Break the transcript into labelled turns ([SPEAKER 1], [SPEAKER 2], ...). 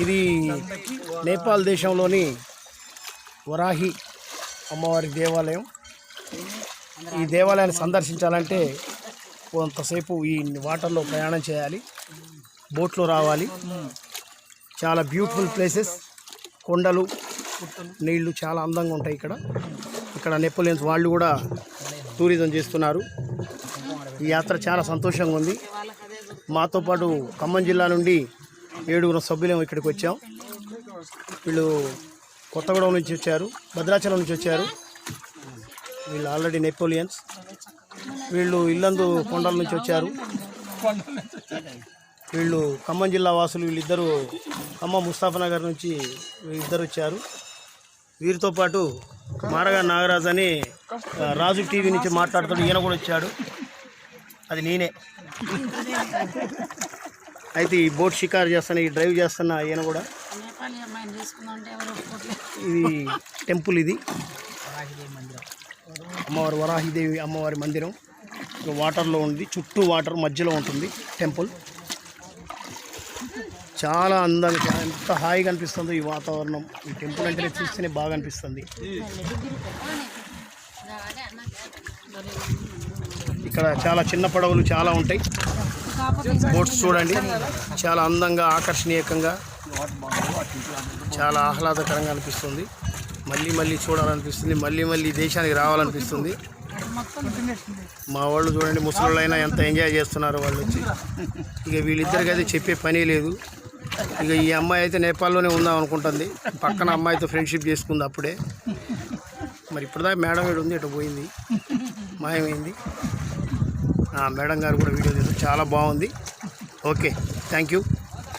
[SPEAKER 1] ఇది నేపాల్ దేశంలోని వరాహి అమ్మవారి దేవాలయం. ఈ దేవాలయాన్ని సందర్శించాలంటే కొంతసేపు ఈ వాటర్లో ప్రయాణం చేయాలి, బోట్లో రావాలి. చాలా బ్యూటిఫుల్ ప్లేసెస్, కొండలు, నీళ్లు చాలా అందంగా ఉంటాయి. ఇక్కడ నెపోలియన్స్ వాళ్ళు కూడా టూరిజం చేస్తున్నారు. ఈ యాత్ర చాలా సంతోషంగా ఉంది. మాతో పాటు ఖమ్మం జిల్లా నుండి 7 సభ్యులం ఇక్కడికి వచ్చాం. వీళ్ళు కొత్తగూడెం నుంచి వచ్చారు, భద్రాచలం నుంచి వచ్చారు. వీళ్ళు ఆల్రెడీ నెపోలియన్స్. వీళ్ళు ఇల్లందు కొండల నుంచి వచ్చారు. వీళ్ళు ఖమ్మం జిల్లా వాసులు. వీళ్ళిద్దరూ ఖమ్మం ముస్తాఫనగర్ నుంచి ఇద్దరు వచ్చారు. వీరితో పాటు మారగా నాగరాజ్ అని రాజు టీవీ నుంచి మాట్లాడుతాడు, ఈయన కూడా వచ్చాడు. అది నేనే. అయితే ఈ బోట్ షికారు చేస్తాను, ఈ డ్రైవ్ చేస్తున్నా ఈయన కూడా. ఇది టెంపుల్, ఇది అమ్మవారి వరాహిదేవి అమ్మవారి మందిరం. వాటర్లో ఉంది, చుట్టూ వాటర్ మధ్యలో ఉంటుంది టెంపుల్. చాలా అందంగా, ఎంత హాయిగా అనిపిస్తుందో ఈ వాతావరణం. ఈ టెంపుల్ అంటే చూస్తేనే బాగా అనిపిస్తుంది. ఇక్కడ చాలా చిన్న పడవలు చాలా ఉంటాయి. బోట్స్ చూడండి, చాలా అందంగా, ఆకర్షణీయంగా, చాలా ఆహ్లాదకరంగా అనిపిస్తుంది. మళ్ళీ చూడాలనిపిస్తుంది, మళ్ళీ దేశానికి రావాలనిపిస్తుంది. మా వాళ్ళు చూడండి, ముసలిళ్ళైనా ఎంత ఎంజాయ్ చేస్తున్నారు వాళ్ళు వచ్చి. ఇక వీళ్ళిద్దరికి అయితే చెప్పే పని లేదు. ఇక ఈ అమ్మాయి అయితే నేపాల్లోనే ఉందాం అనుకుంటుంది, పక్కన అమ్మాయితో ఫ్రెండ్షిప్ చేసుకుంది అప్పుడే. మరి ఇప్పుడుదాకా మేడం వీడు ఉంది, ఇటు పోయింది, మాయమైంది. మేడం గారు కూడా వీడియో తీసి చాలా బాగుంది. Okay, thank you.